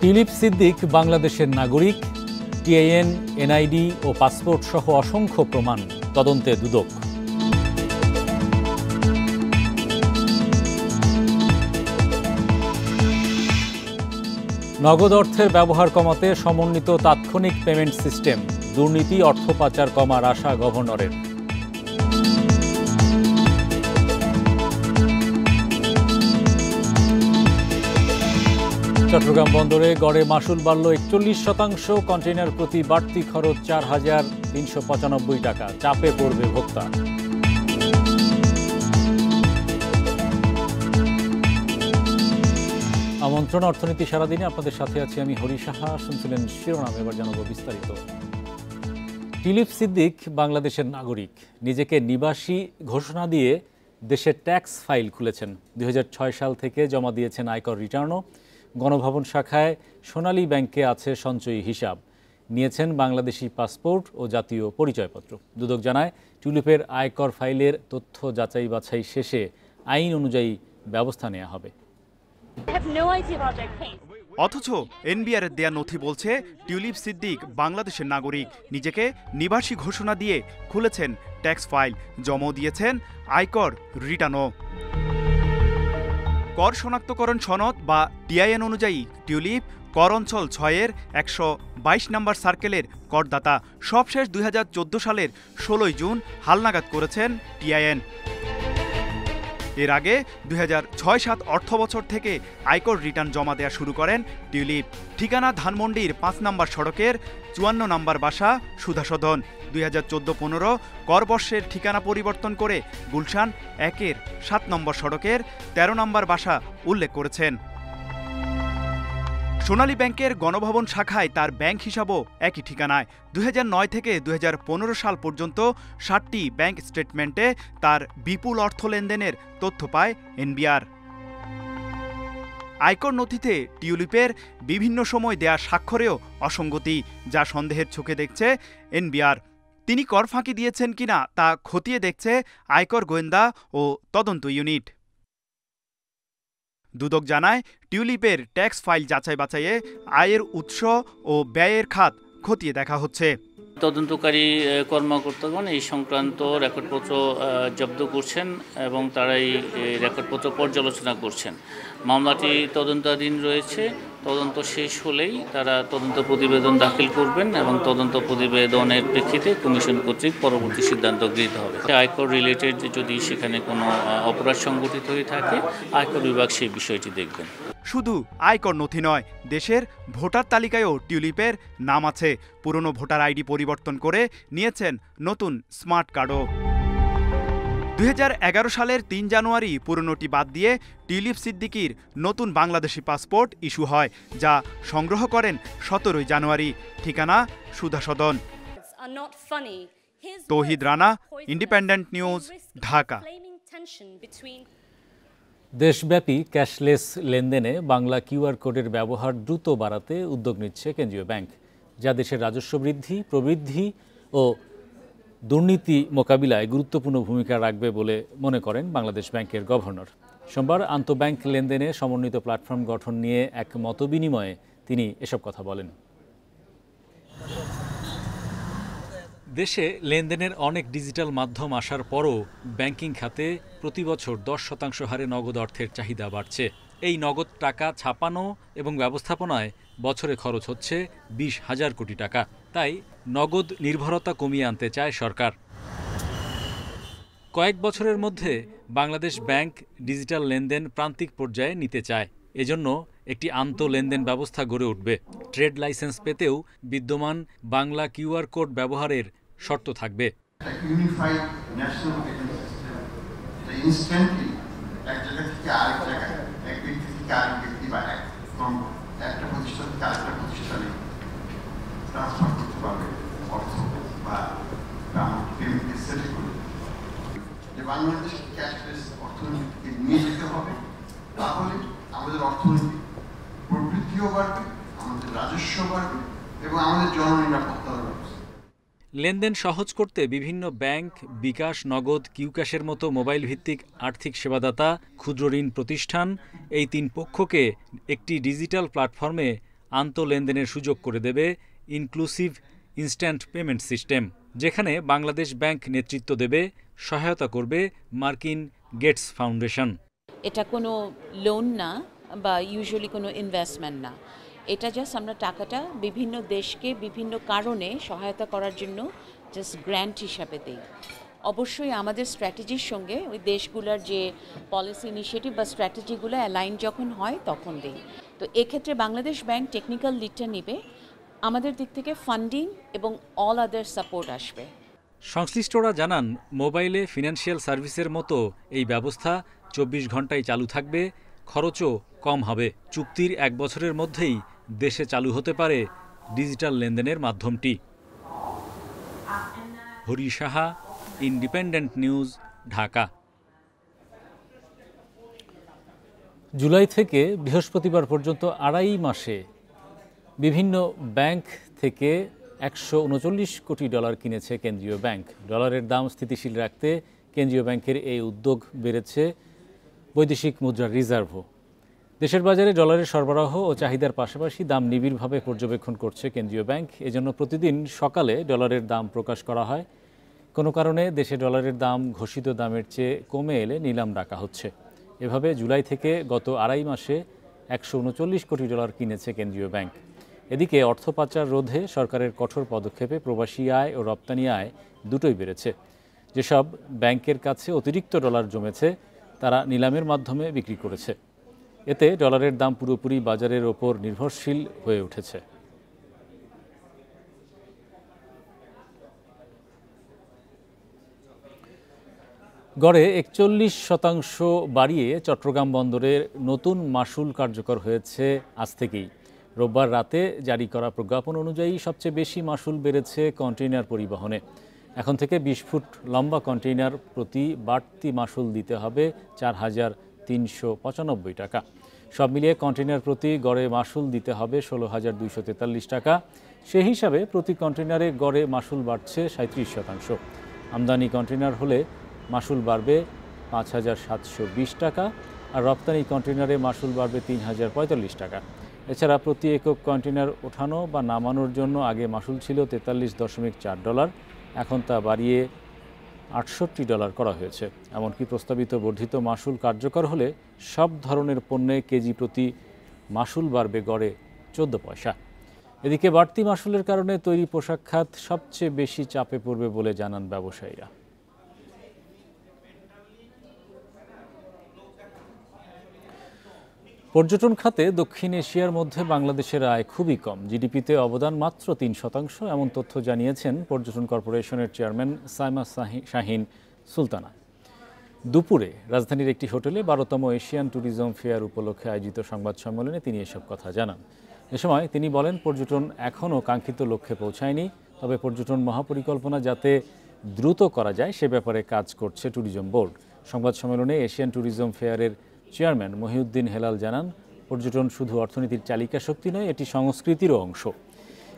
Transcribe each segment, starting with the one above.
Tulip Siddique বাংলাদেশের নাগরিক, TIN, NID ও passport সহ অসংখ্য প্রমাণ, তদন্তে দুদক। নগদ অর্থের ব্যবহার কমাতে সমন্বিত তাৎক্ষণিক পেমেন্ট সিস্টেম, দুর্নীতি অর্থ পাচার কমার আশা গভর্নরের। চট্টগ্রাম বন্দরে গড়ে মাশুল বাড়ল ৪১%, কন্টেইনার প্রতি বাড়তি খরচ ৪,৩৯৫ টাকা, চাপে পড়বে ভোক্তা। আমন্ত্রণ অর্থনীতি সারাদিনে, আপনাদের সাথে আছি আমি হরি সাহা। শুনছিলেন শিরোনাম, এবার জানাবো বিস্তারিত। টিউলিপ সিদ্দিক বাংলাদেশের নাগরিক, নিজেকে নিবাসী ঘোষণা দিয়ে দেশের ট্যাক্স ফাইল খুলেছেন। ২০০৬ সাল থেকে জমা দিয়েছেন আয়কর রিটার্নও। গণভবন শাখায় সোনালী ব্যাংকে আছে সঞ্চয়ী হিসাব। নিয়েছেন বাংলাদেশি পাসপোর্ট ও জাতীয় পরিচয়পত্র। দুদক জানায়, টিউলিপের আয়কর ফাইলের তথ্য যাচাই বাছাই শেষে আইন অনুযায়ী ব্যবস্থা নেওয়া হবে। অথচ এনবিআর দেয়া নথি বলছে টিউলিপ সিদ্দিক বাংলাদেশের নাগরিক, নিজেকে নিবাসী ঘোষণা দিয়ে খুলেছেন ট্যাক্স ফাইল, জমা দিয়েছেন আয়কর রিটার্নও। কর শনাক্তকরণ সনদ বা টিআইএন অনুযায়ী টিউলিপ কর অঞ্চল ৬-এর ১২২ নম্বর সার্কেলের করদাতা। সবশেষ ২০১৪ সালের ১৬ জুন হালনাগাদ করেছেন টিআইএন। এর আগে ২০০৬-৭ অর্থবছর থেকে আয়কর রিটার্ন জমা দেওয়া শুরু করেন টিউলিপ। ঠিকানা ধানমন্ডির ৫ নম্বর সড়কের ৫৪ নম্বর বাসা সুধাসদন। ২০১৪-১৫ করবর্ষের ঠিকানা পরিবর্তন করে গুলশান ১-এর ৭ নম্বর সড়কের ১৩ নম্বর বাসা উল্লেখ করেছেন। সোনালী ব্যাংকের গণভবন শাখায় তার ব্যাংক হিসাবও একই ঠিকানায়। ২০০৯ থেকে ২০১৫ সাল পর্যন্ত ৭টি ব্যাংক স্টেটমেন্টে তার বিপুল অর্থ লেনদেনের তথ্য পায় এনবিআর। আয়কর নথিতে টিউলিপের বিভিন্ন সময় দেয়া স্বাক্ষরেও অসঙ্গতি, যা সন্দেহের চোখে দেখছে এনবিআর। তিনি কর ফাঁকি দিয়েছেন কিনা তা খতিয়ে দেখছে আয়কর গোয়েন্দা ও তদন্ত ইউনিট। দুদক জানায়, টিউলিপের ট্যাক্স ফাইল যাচাই বাছাইয়ে আয়ের উৎস ও ব্যয়ের খাত খতিয়ে দেখা হচ্ছে। তদন্তকারী কর্মকর্তাগণ এই সংক্রান্ত রেকর্ডপত্র জব্দ করছেন এবং তারা এই রেকর্ডপত্র পর্যালোচনা করছেন। মামলাটি তদন্তাধীন রয়েছে। তদন্ত শেষ হলেই তারা তদন্ত প্রতিবেদন দাখিল করবেন এবং তদন্ত প্রতিবেদনের প্রেক্ষিতে কমিশন কর্তৃক পরবর্তী সিদ্ধান্ত গৃহীত হবে। আয়কর রিলেটেড যদি সেখানে কোনো অপরাধ সংগঠিত হয়ে থাকে, আয়কর বিভাগ সেই বিষয়টি দেখবেন। শুধু আয়কর নথি নয়, দেশের ভোটার তালিকায়ও টিউলিপের নাম আছে। পুরনো ভোটার আইডি পরিবর্তন করে নিয়েছেন নতুন স্মার্ট কার্ডও। ২০১১ সালের ৩ জানুয়ারি পুরনোটি বাদ দিয়ে টিউলিপ সিদ্দিকির নতুন বাংলাদেশি পাসপোর্ট ইস্যু হয়, যা সংগ্রহ করেন ১৭ জানুয়ারি। ঠিকানা সুধাসদন। তৌহিদ রানা, ইন্ডিপেন্ডেন্ট নিউজ, ঢাকা। দেশব্যাপী ক্যাশলেস লেনদেনে বাংলা কিউআর কোডের ব্যবহার দ্রুত বাড়াতে উদ্যোগ নিচ্ছে কেন্দ্রীয় ব্যাংক, যা দেশের রাজস্ব বৃদ্ধি, প্রবৃদ্ধি ও দুর্নীতি মোকাবিলায় গুরুত্বপূর্ণ ভূমিকা রাখবে বলে মনে করেন বাংলাদেশ ব্যাংকের গভর্নর। সোমবার আন্তঃব্যাংক লেনদেনে সমন্বিত প্ল্যাটফর্ম গঠন নিয়ে এক মতবিনিময়ে তিনি এসব কথা বলেন। দেশে লেনদেনের অনেক ডিজিটাল মাধ্যম আসার পরও ব্যাংকিং খাতে প্রতি বছর ১০% হারে নগদ অর্থের চাহিদা বাড়ছে। এই নগদ টাকা ছাপানো এবং ব্যবস্থাপনায় বছরে খরচ হচ্ছে ২০,০০০ কোটি টাকা। তাই নগদ নির্ভরতা কমিয়ে আনতে চায় সরকার। কয়েক বছরের মধ্যে বাংলাদেশ ব্যাংক ডিজিটাল লেনদেন প্রান্তিক পর্যায়ে নিতে চায়। এজন্য একটি লেনদেন ব্যবস্থা গড়ে উঠবে। ট্রেড লাইসেন্স পেতেও বিদ্যমান বাংলা কিউআর কোড ব্যবহারের শর্ত থাকবে। বাংলাদেশ ক্যাশলেস অর্থনীতিকে নিয়ে যেতে হবে, তাহলে আমাদের অর্থনীতি প্রবৃদ্ধিও বাড়বে, আমাদের রাজস্ব বাড়বে এবং আমাদের জননিরাপত্তাও বাড়বে। লেনদেন সহজ করতে বিভিন্ন ব্যাংক, বিকাশ, নগদ, কিউক্যাশের মতো মোবাইল ভিত্তিক আর্থিক সেবাদাতা, ক্ষুদ্র ঋণ প্রতিষ্ঠান, এই ৩ পক্ষকে একটি ডিজিটাল প্ল্যাটফর্মে আন্তঃলেনদেনের সুযোগ করে দেবে ইনক্লুসিভ ইনস্ট্যান্ট পেমেন্ট সিস্টেম, যেখানে বাংলাদেশ ব্যাংক নেতৃত্ব দেবে, সহায়তা করবে মার্কিন গেটস ফাউন্ডেশন। এটা কোনো লোন না বা ইউজুয়ালি কোনো ইনভেস্টমেন্ট না, এটা জাস্ট আমরা টাকাটা বিভিন্ন দেশকে বিভিন্ন কারণে সহায়তা করার জন্য জাস্ট গ্র্যান্ট হিসাবে দিই। অবশ্যই আমাদের স্ট্র্যাটেজির সঙ্গে ওই দেশগুলোর যে পলিসি ইনিশিয়েটিভ বা স্ট্র্যাটেজিগুলো অ্যালাইন যখন হয় তখন দিই। তো এক্ষেত্রে বাংলাদেশ ব্যাংক টেকনিক্যাল লিডটা নেবে, আমাদের দিক থেকে ফান্ডিং এবং অল আদার সাপোর্ট আসবে। সংশ্লিষ্টরা জানান, মোবাইলে ফিনান্সিয়াল সার্ভিসের মতো এই ব্যবস্থা 24 ঘন্টায় চালু থাকবে, খরচও কম হবে। চুক্তির 1 বছরের মধ্যেই দেশে চালু হতে পারে ডিজিটাল লেনদেনের মাধ্যমটি। Hari Saha, independent news, Dhaka. জুলাই থেকে বৃহস্পতিবার পর্যন্ত 2.5 মাসে বিভিন্ন ব্যাংক থেকে $139 কোটি কিনেছে কেন্দ্রীয় ব্যাংক। ডলারের দাম স্থিতিশীল রাখতে কেন্দ্রীয় ব্যাংকের এই উদ্যোগ বেড়েছে বৈদেশিক মুদ্রার রিজার্ভও। দেশের বাজারে ডলারের সরবরাহ ও চাহিদার পাশাপাশি দাম নিবিড়ভাবে পর্যবেক্ষণ করছে কেন্দ্রীয় ব্যাংক। এজন্য প্রতিদিন সকালে ডলারের দাম প্রকাশ করা হয়। কোনো কারণে দেশে ডলারের দাম ঘোষিত দামের চেয়ে কমে এলে নিলাম ডাকা হচ্ছে। এভাবে জুলাই থেকে গত 2.5 মাসে $139 কোটি কিনেছে কেন্দ্রীয় ব্যাংক। এদিকে অর্থ পাচার রোধে সরকারের কঠোর পদক্ষেপে প্রবাসী আয় ও রপ্তানি আয় দুটোই বেড়েছে। যেসব ব্যাংকের কাছে অতিরিক্ত ডলার জমেছে তারা নিলামের মাধ্যমে বিক্রি করেছে। এতে ডলারের দাম পুরোপুরি বাজারের ওপর নির্ভরশীল হয়ে উঠেছে। গড়ে 41% বাড়িয়ে চট্টগ্রাম বন্দরের নতুন মাশুল কার্যকর হয়েছে আজ থেকেই। রোববার রাতে জারি করা প্রজ্ঞাপন অনুযায়ী সবচেয়ে বেশি মাশুল বেড়েছে কন্টেইনার পরিবহনে। এখন থেকে 20 ফুট লম্বা কন্টেইনার প্রতি বাড়তি মাশুল দিতে হবে $4,395 টাকা। সব মিলিয়ে কন্টেইনার প্রতি গড়ে মাশুল দিতে হবে $16,243 টাকা। সেই হিসাবে প্রতি কন্টেইনারে গড়ে মাশুল বাড়ছে 37%। আমদানি কন্টেইনার হলে মাশুল বাড়বে $5,720 টাকা, আর রপ্তানি কন্টেইনারে মাশুল বাড়বে $3,045 টাকা। এছাড়া প্রতি একক কন্টেইনার ওঠানো বা নামানোর জন্য আগে মাশুল ছিল $43.4, এখন তা বাড়িয়ে $68 করা হয়েছে। এমনকি প্রস্তাবিত বর্ধিত মাশুল কার্যকর হলে সব ধরনের পণ্যে কেজি প্রতি মাশুল বাড়বে গড়ে 14 পয়সা। এদিকে বাড়তি মাশুলের কারণে তৈরি পোশাক খাত সবচেয়ে বেশি চাপে পড়বে বলে জানান ব্যবসায়ীরা। পর্যটন খাতে দক্ষিণ এশিয়ার মধ্যে বাংলাদেশের আয় খুবই কম, জিডিপিতে অবদান মাত্র 3%, এমন তথ্য জানিয়েছেন পর্যটন কর্পোরেশনের চেয়ারম্যান সাইমা শাহিন সুলতানা। দুপুরে রাজধানীর একটি হোটেলে 12তম এশিয়ান ট্যুরিজম ফেয়ার উপলক্ষে আয়োজিত সংবাদ সম্মেলনে তিনি এসব কথা জানান। এ সময় তিনি বলেন, পর্যটন এখনও কাঙ্ক্ষিত লক্ষ্যে পৌঁছায়নি, তবে পর্যটন মহাপরিকল্পনা যাতে দ্রুত করা যায় সে ব্যাপারে কাজ করছে ট্যুরিজম বোর্ড। সংবাদ সম্মেলনে এশিয়ান ট্যুরিজম ফেয়ারের চেয়ারম্যান মহিউদ্দিন হেলাল জানান, পর্যটন শুধু অর্থনীতির চালিকা শক্তি নয়, এটি সংস্কৃতিরও অংশ।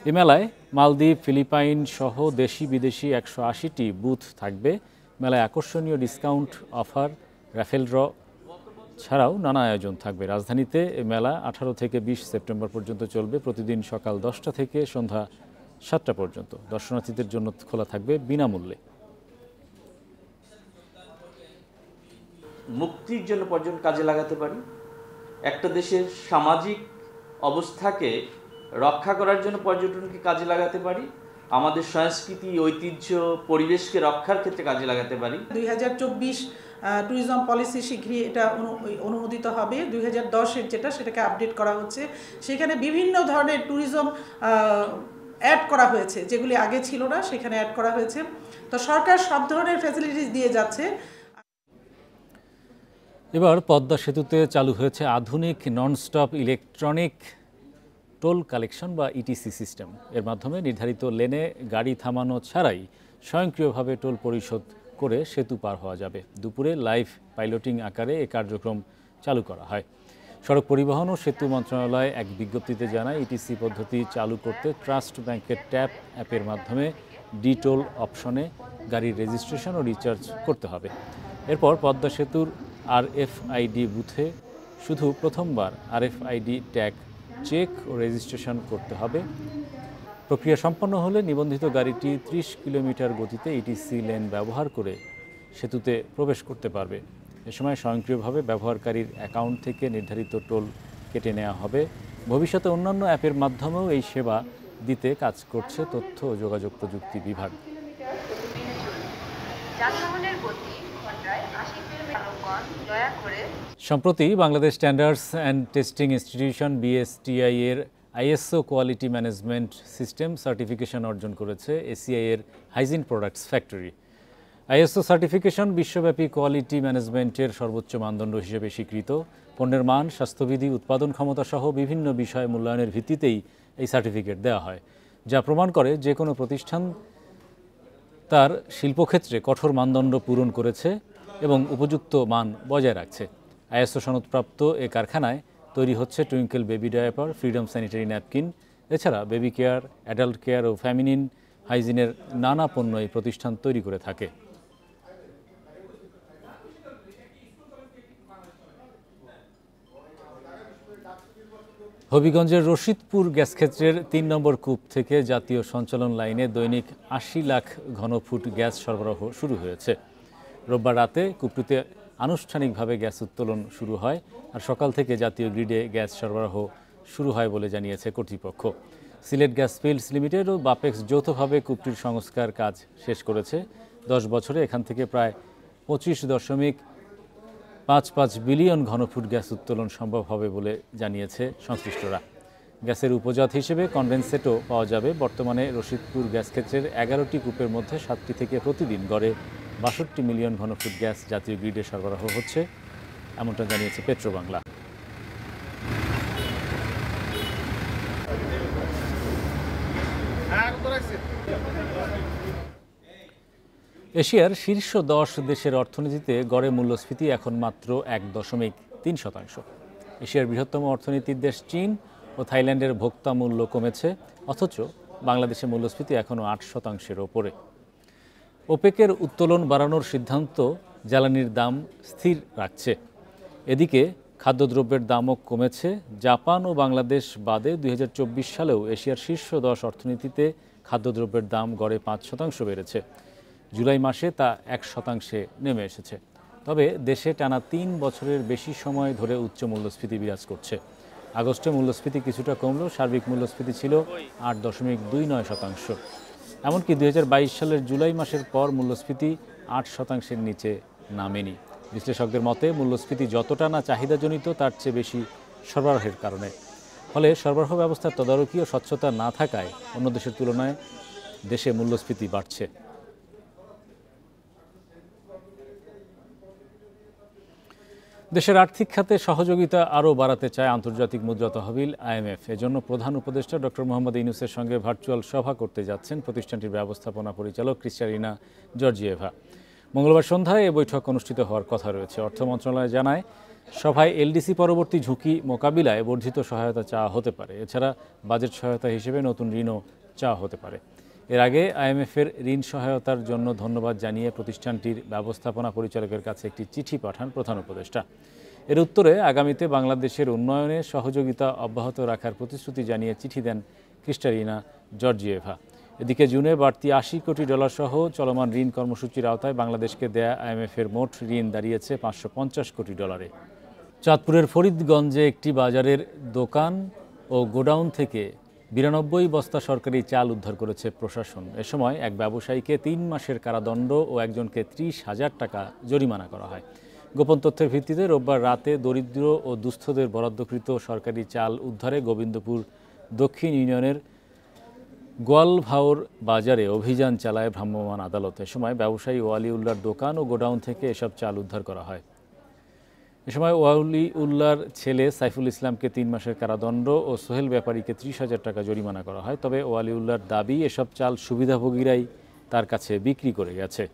এ মেলায় মালদ্বীপ, ফিলিপাইন সহ দেশি বিদেশি 180টি বুথ থাকবে। মেলায় আকর্ষণীয় ডিসকাউন্ট অফার, রাফেল ড্র ছাড়াও নানা আয়োজন থাকবে। রাজধানীতে এ মেলা 18 থেকে 20 সেপ্টেম্বর পর্যন্ত চলবে। প্রতিদিন সকাল 10টা থেকে সন্ধ্যা 7টা পর্যন্ত দর্শনার্থীদের জন্য খোলা থাকবে বিনামূল্যে। মুক্তির জন্য পর্যটন কাজে লাগাতে পারি, একটা দেশের সামাজিক অবস্থাকে রক্ষা করার জন্য পর্যটনকে কাজে লাগাতে পারি, আমাদের সংস্কৃতি, ঐতিহ্য, পরিবেশকে রক্ষার ক্ষেত্রে কাজে লাগাতে পারি। 2024 ট্যুরিজম পলিসি শীঘ্রই এটা অনুমোদিত হবে। 2010-এর যেটা, সেটাকে আপডেট করা হচ্ছে। সেখানে বিভিন্ন ধরনের ট্যুরিজম অ্যাড করা হয়েছে, যেগুলি আগে ছিল না, সেখানে অ্যাড করা হয়েছে। তো সরকার সব ধরনের ফ্যাসিলিটিস দিয়ে যাচ্ছে। এবার পদ্মা সেতুতে চালু হয়েছে আধুনিক ননস্টপ ইলেকট্রনিক টোল কালেকশন বা ইটিসি সিস্টেম। এর মাধ্যমে নির্ধারিত লেনে গাড়ি থামানো ছাড়াই স্বয়ংক্রিয়ভাবে টোল পরিশোধ করে সেতু পার হওয়া যাবে। দুপুরে লাইভ পাইলটিং আকারে এ কার্যক্রম চালু করা হয়। সড়ক পরিবহন ও সেতু মন্ত্রণালয় এক বিজ্ঞপ্তিতে জানায়, ইটিসি পদ্ধতি চালু করতে ট্রাস্ট ব্যাংকের ট্যাপ অ্যাপের মাধ্যমে ডি টোল অপশনে গাড়ির রেজিস্ট্রেশন ও রিচার্জ করতে হবে। এরপর পদ্মা সেতুর RFID বুথে শুধু প্রথমবার RFID ট্যাগ চেক ও রেজিস্ট্রেশন করতে হবে। প্রক্রিয়া সম্পন্ন হলে নিবন্ধিত গাড়িটি 30 কিলোমিটার গতিতে ইটিসি লেন ব্যবহার করে সেতুতে প্রবেশ করতে পারবে। এ সময় স্বয়ংক্রিয়ভাবে ব্যবহারকারীর অ্যাকাউন্ট থেকে নির্ধারিত টোল কেটে নেওয়া হবে। ভবিষ্যতে অন্যান্য অ্যাপের মাধ্যমেও এই সেবা দিতে কাজ করছে তথ্য ও যোগাযোগ প্রযুক্তি বিভাগ। সম্প্রতি Bangladesh standards and testing institution BSTI এর ISO quality management system certification অর্জন করেছে এসিআই এর hygiene products factory. ISO certification বিশ্বব্যাপী কোয়ালিটি ম্যানেজমেন্টের সর্বোচ্চ মানদণ্ড হিসেবে স্বীকৃত। পণ্যের মান, স্বাস্থ্যবিধি, উৎপাদন ক্ষমতা সহ বিভিন্ন বিষয় মূল্যায়নের ভিত্তিতেই এই সার্টিফিকেট দেওয়া হয়, যা প্রমাণ করে যে কোনো প্রতিষ্ঠান তার শিল্পক্ষেত্রে কঠোর মানদণ্ড পূরণ করেছে এবং উপযুক্ত মান বজায় রাখছে। আইএসও সনদপ্রাপ্ত এ কারখানায় তৈরি হচ্ছে twinkle baby diaper, freedom sanitary napkin, এছাড়া বেবি কেয়ার, অ্যাডাল্ট কেয়ার ও ফ্যামিনিন হাইজিনের নানা পণ্য এই প্রতিষ্ঠান তৈরি করে থাকে। হবিগঞ্জের রশিদপুর গ্যাসক্ষেত্রের ৩ নম্বর কূপ থেকে জাতীয় সঞ্চালন লাইনে দৈনিক ৮০ লাখ ঘনফুট গ্যাস সরবরাহ শুরু হয়েছে। রোববার রাতে কূপটিতে আনুষ্ঠানিকভাবে গ্যাস উত্তোলন শুরু হয়, আর সকাল থেকে জাতীয় গ্রিডে গ্যাস সরবরাহ শুরু হয় বলে জানিয়েছে কর্তৃপক্ষ। সিলেট গ্যাস ফিল্ডস লিমিটেড ও বাপেক্স যৌথভাবে কূপটির সংস্কার কাজ শেষ করেছে। 10 বছরে এখান থেকে প্রায় 25.55 বিলিয়ন ঘনফুট গ্যাস উত্তোলন সম্ভব হবে বলে জানিয়েছে সংশ্লিষ্টরা। গ্যাসের উপজাত হিসেবে কনডেনসেটও পাওয়া যাবে। বর্তমানে রশিদপুর গ্যাসক্ষেত্রের 11টি কূপের মধ্যে 7টি থেকে প্রতিদিন গড়ে 62 মিলিয়ন ঘনফুট গ্যাস জাতীয় গ্রিডে সরবরাহ হচ্ছে, এমনটা জানিয়েছে পেট্রোবাংলা। এশিয়ার শীর্ষ 10 দেশের অর্থনীতিতে গড়ে মূল্যস্ফীতি এখন মাত্র 1.3%। এশিয়ার বৃহত্তম অর্থনীতির দেশ চীন ও থাইল্যান্ডের ভোক্তা মূল্য কমেছে, অথচ বাংলাদেশের মূল্যস্ফীতি এখনও 8%-এর ওপরে। ওপেকের উত্তোলন বাড়ানোর সিদ্ধান্ত জ্বালানির দাম স্থির রাখছে। এদিকে খাদ্যদ্রব্যের দামও কমেছে। জাপান ও বাংলাদেশ বাদে 2024 সালেও এশিয়ার শীর্ষ 10 অর্থনীতিতে খাদ্যদ্রব্যের দাম গড়ে 5% বেড়েছে। জুলাই মাসে তা 1% নেমে এসেছে। তবে দেশে টানা 3 বছরের বেশি সময় ধরে উচ্চ মূল্যস্ফীতি বিরাজ করছে। আগস্টে মূল্যস্ফীতি কিছুটা কমলেও সার্বিক মূল্যস্ফীতি ছিল 8.29%। এমনকি 2022 সালের জুলাই মাসের পর মূল্যস্ফীতি 8%-এর নিচে নামেনি। বিশ্লেষকদের মতে মূল্যস্ফীতি যতটা না চাহিদাজনিত, তার চেয়ে বেশি সরবরাহের কারণে। ফলে সরবরাহ ব্যবস্থার তদারকি ও স্বচ্ছতা না থাকায় অন্য দেশের তুলনায় দেশে মূল্যস্ফীতি বাড়ছে। দেশের আর্থিক খাতে সহযোগিতা আরও বাড়াতে চায় আন্তর্জাতিক মুদ্রা তহবিল IMF। এজন্য প্রধান উপদেষ্টা ডক্টর মোহাম্মদ ইউনূসের সঙ্গে ভার্চুয়াল সভা করতে যাচ্ছেন প্রতিষ্ঠানটির ব্যবস্থাপনা পরিচালক ক্রিস্টালিনা জর্জিয়েভা। মঙ্গলবার সন্ধ্যায় এ বৈঠক অনুষ্ঠিত হওয়ার কথা রয়েছে। অর্থ মন্ত্রণালয় জানায়, সভায় এলডিসি পরবর্তী ঝুঁকি মোকাবিলায় বর্ধিত সহায়তা চাওয়া হতে পারে। এছাড়া বাজেট সহায়তা হিসেবে নতুন ঋণও চাওয়া হতে পারে। এর আগে IMF-এর ঋণ সহায়তার জন্য ধন্যবাদ জানিয়ে প্রতিষ্ঠানটির ব্যবস্থাপনা পরিচালকের কাছে একটি চিঠি পাঠান প্রধান উপদেষ্টা। এর উত্তরে আগামীতে বাংলাদেশের উন্নয়নে সহযোগিতা অব্যাহত রাখার প্রতিশ্রুতি জানিয়ে চিঠি দেন ক্রিস্টালিনা জর্জিয়েভা। এদিকে জুনে বাড়তি $80 কোটি সহ চলমান ঋণ কর্মসূচির আওতায় বাংলাদেশকে দেয়া IMF-এর মোট ঋণ দাঁড়িয়েছে $550 কোটি। চাঁদপুরের ফরিদগঞ্জে একটি বাজারের দোকান ও গোডাউন থেকে 92 বস্তা সরকারি চাল উদ্ধার করেছে প্রশাসন। এ সময় এক ব্যবসায়ীকে 3 মাসের কারাদণ্ড ও একজনকে 30,000 টাকা জরিমানা করা হয়। গোপন তথ্যের ভিত্তিতে রোববার রাতে দরিদ্র ও দুস্থদের বরাদ্দকৃত সরকারি চাল উদ্ধারে গোবিন্দপুর দক্ষিণ ইউনিয়নের গোয়ালভাওর বাজারে অভিযান চালায় ভ্রাম্যমাণ আদালত। এ সময় ব্যবসায়ী ওয়ালি উল্লাহর দোকান ও গোডাউন থেকে এসব চাল উদ্ধার করা হয়। এ সময় ওয়ালি উল্লাহর ছেলে সাইফুল ইসলামকে 3 মাসের কারাদণ্ড ও সোহেল ব্যাপারীকে 30,000 টাকা জরিমানা করা হয়। তবে ওয়ালি উল্লাহর দাবি, এসব চাল সুবিধাভোগীরাই তার কাছে বিক্রি করে গেছে।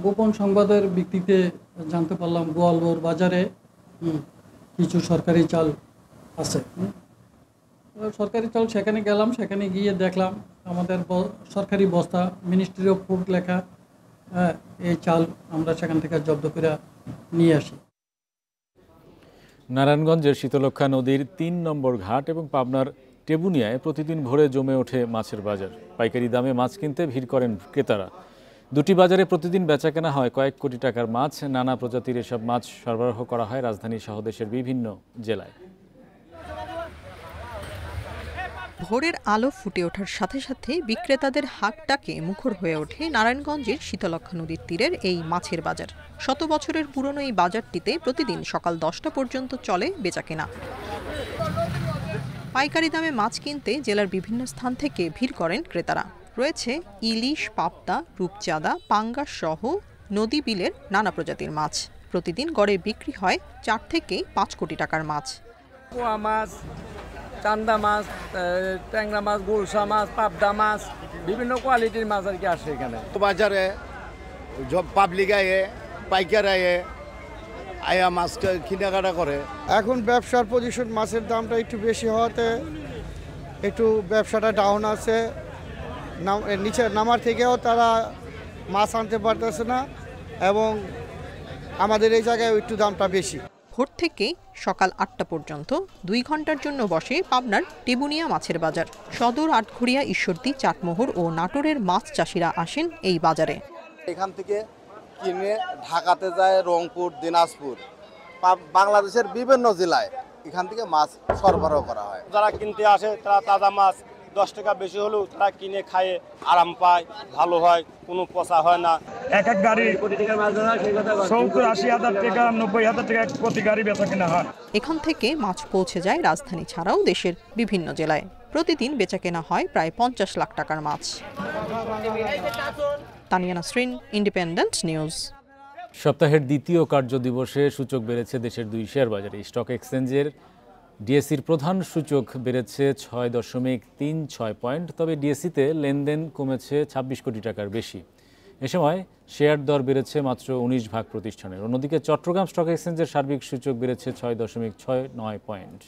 গোপন সংবাদের ভিত্তিতে জানতে পারলাম গোয়ালভাওর বাজারে কিছু সরকারি চাল আছে। সরকারি চাল সেখানে গেলাম, সেখানে গিয়ে দেখলাম আমাদের সরকারি বস্তা, মিনিস্ট্রি অফ ফুড লেখা, এই চাল আমরা সেখান থেকে জব্দ করে নিয়ে আসি। নারায়ণগঞ্জের শীতলক্ষ্যা নদীর ৩ নম্বর ঘাট এবং পাবনার টেবুনিয়ায় প্রতিদিন ভোরে জমে ওঠে মাছের বাজার। পাইকারি দামে মাছ কিনতে ভিড় করেন ক্রেতারা। দুটি বাজারে প্রতিদিন বেচাকেনা হয় কয়েক কোটি টাকার মাছ। নানা প্রজাতির এসব মাছ সরবরাহ করা হয় রাজধানী সহ দেশের বিভিন্ন জেলায়। ভোরের আলো ফুটে ওঠার সাথে সাথে বিক্রেতাদের হাঁক ডাকে মুখর হয়ে ওঠে নারায়ণগঞ্জের শীতলক্ষ্যা নদীর তীরের এই মাছের বাজার। শত বছরের পুরনো এই বাজারটিতে প্রতিদিন সকাল 10টা পর্যন্ত চলে বেচাকেনা। পাইকারি দামে মাছ কিনতে জেলার বিভিন্ন স্থান থেকে ভিড় করেন ক্রেতারা। রয়েছে ইলিশ, পাবদা, রূপচাঁদা, পাঙ্গাস সহ নদী বিলের নানা প্রজাতির মাছ। প্রতিদিন গড়ে বিক্রি হয় 4 থেকে 5 কোটি টাকার মাছ। পোয়া মাছ, চান্দা মাছ, ট্যাংরা মাছ, গুলশা মাছ, পাবদা মাছ, বিভিন্ন কোয়ালিটির মাছ আর কি আসে এখানে। বাজারে পাবলিক আয়ে, পাইকার আয়ে আয়া মাছ কেনাকাটা করে। এখন ব্যবসার পজিশন মাছের দামটা একটু বেশি হওয়াতে একটু ব্যবসাটা ডাউন আছে। নিচে নামার থেকেও তারা মাছ আনতে পারতেছে না এবং আমাদের এই জায়গায় একটু দামটা বেশি। ভোর থেকে সকাল 8টা পর্যন্ত 2 ঘন্টার জন্য বসে পাবনার টেবুনিয়া মাছের বাজার। সদর, আটঘরিয়া, ঈশ্বরদী, চাটমোহর ও নাটোরের মাছ চাষিরা আসেন এই বাজারে। এখান থেকে কিনে ঢাকাতে যায় রংপুর, দিনাজপুর, বাংলাদেশের বিভিন্ন জেলায় এখান থেকে মাছ সরবরাহ করা হয়। যারা কিনতে আসে তারা তাজা মাছ 10 টাকা বেশি হলেও তারা কিনে খায়, আরাম পায়, ভালো হয়, কোনো পচা হয় না। এক গাড়ি 70-80 হাজার টাকা, 90 হাজার টাকা প্রতি গাড়ি বেচা কেনা হয়। এখান থেকে মাছ পৌঁছে যায় রাজধানী ছাড়াও দেশের বিভিন্ন জেলায়। প্রতিদিন বেচাকেনা হয় প্রায় 50 লাখ টাকার মাছ। Tania Nasrin, independent news. সপ্তাহের দ্বিতীয় কার্য দিবসে সূচক বেড়েছে দেশের 2 শেয়ার বাজারে। স্টক এক্সচেঞ্জের ডিএসসির প্রধান সূচক বেড়েছে 6.36 পয়েন্ট। তবে ডিএসসিতে লেনদেন কমেছে 26 কোটি টাকার বেশি। এ সময় শেয়ার দর বেড়েছে মাত্র 19 ভাগ প্রতিষ্ঠানের। অন্যদিকে চট্টগ্রাম স্টক এক্সচেঞ্জের সার্বিক সূচক বেড়েছে 6.69 পয়েন্ট।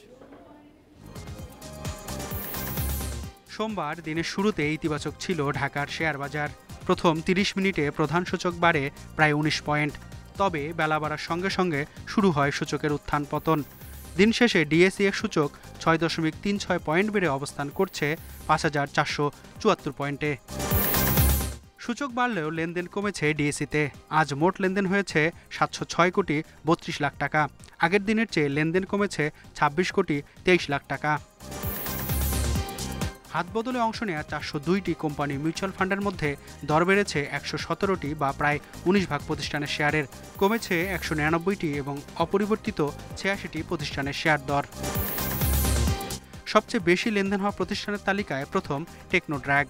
সোমবার দিনের শুরুতে ইতিবাচক ছিল ঢাকার শেয়ার বাজার। প্রথম 30 মিনিটে প্রধান সূচক বাড়ে প্রায় 19 পয়েন্ট। তবে বেলা বাড়ার সঙ্গে সঙ্গে শুরু হয় সূচকের উত্থান পতন। দিন শেষে ডিএসইএক্স সূচক 6.36 পয়েন্ট বেড়ে অবস্থান করছে 5474 পয়েন্টে। সূচক বাড়লেও লেনদেন কমেছে ডিএসইতে। আজ মোট লেনদেন হয়েছে 706 কোটি 32 লাখ টাকা। আগের দিনের চেয়ে লেনদেন কমেছে 26 কোটি 23 লাখ টাকা। হাতবদলে অংশ নেওয়া 402টি কোম্পানি মিউচুয়াল ফান্ডের মধ্যে দর বেড়েছে 117টি বা প্রায় 19 ভাগ প্রতিষ্ঠানের শেয়ারের। কমেছে 199টি এবং অপরিবর্তিত 86টি প্রতিষ্ঠানের শেয়ার দর। সবচেয়ে বেশি লেনদেন হওয়া প্রতিষ্ঠানের তালিকায় প্রথম টেকনোড্র্যাগ,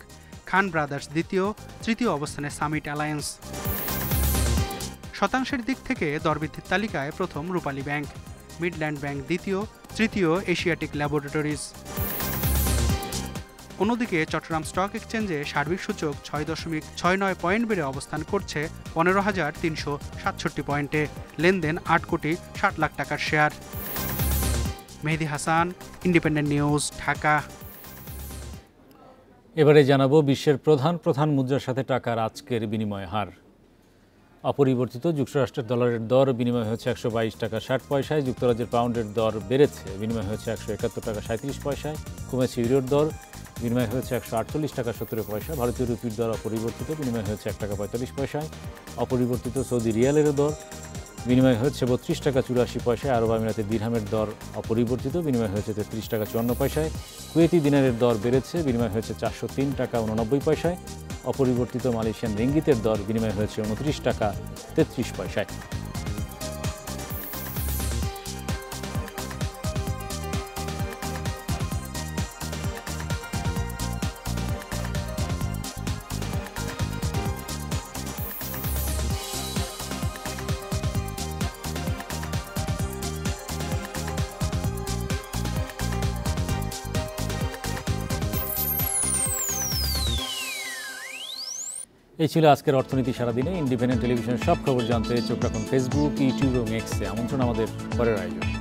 খান ব্রাদার্স দ্বিতীয়, তৃতীয় অবস্থানে সামিট অ্যালায়েন্স। শতাংশের দিক থেকে দরবৃদ্ধির তালিকায় প্রথম রূপালী ব্যাংক, মিডল্যান্ড ব্যাংক দ্বিতীয়, তৃতীয় এশিয়াটিক ল্যাবরেটরিজ। অন্যদিকে চট্টগ্রাম স্টক এক্সচেঞ্জে সার্বিক সূচক 6.69 পয়েন্ট বেড়ে অবস্থান করছে 15,367 পয়েন্টে। লেনদেন 8 কোটি 60 লাখ টাকার share. Mehedi Hasan, independent news, Dhaka. এবারে জানাবো বিশ্বের প্রধান মুদ্রার সাথে টাকার আজকের বিনিময় হার। অপরিবর্তিত যুক্তরাষ্ট্রের ডলারের দর বিনিময় হয়েছে 122 টাকা 60 পয়সায়। যুক্তরাজ্যের পাউন্ডের দর বেড়েছে, বিনিময় হয়েছে 171 টাকা 37 পয়সায়। কমেছে ইউরোর দর, বিনিময় হয়েছে 148 টাকা 70 পয়সা। ভারতীয় রুপির দর অপরিবর্তিত, বিনিময় হয়েছে 1 টাকা 45 পয়সায়। অপরিবর্তিত সৌদি রিয়ালের দর বিনিময় হয়েছে 32 টাকা 84 পয়সায়। আরব আমিরাতের দিরহামের দর অপরিবর্তিত, বিনিময় হয়েছে 33 টাকা 54 পয়সায়। কুয়েতি দিনারের দর বেড়েছে, বিনিময় হয়েছে 403 টাকা 89 পয়সায়। অপরিবর্তিত মালয়েশিয়ান রিঙ্গিতের দর বিনিময় হয়েছে 29 টাকা 33 পয়সায়। এই ছিল আজকের অর্থনীতি সারাদিনে। ইন্ডিপেন্ডেন্ট টেলিভিশনের সব খবর জানতে চোখ রাখুন ফেসবুক, ইউটিউব এবং এক্সে। আমন্ত্রণ আমাদের পরের আয়োজন।